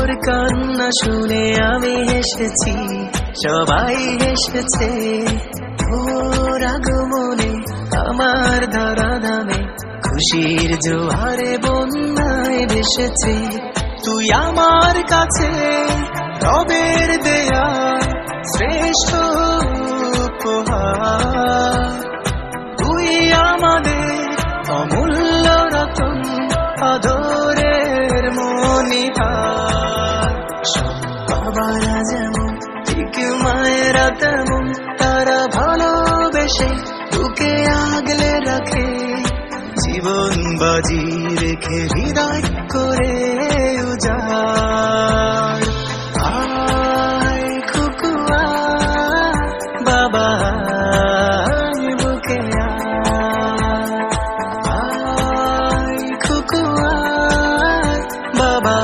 তোর কান্না শুনে আমি হেসেছি, সবাই হেসেছে। তোর আগমনে আমার ধরা ধামে খুশির জোয়ারে বন্যায় ভেসেছে। তুই আমার কাছে রবের দেয়া শ্রেষ্ঠ উপহার। তুই আমাদের অমূল্য রতন, আদরের মণিহার। সব বাবারা যেমন ঠিক মায়েরা তেমন, তারা ভালোবেসে বুকে আগলে রাখে। জীবন বাজি রেখে হৃদয় করে উজাড়। আয় খুকুয়া বাবা বুকে আয় খুকুয়া বাবা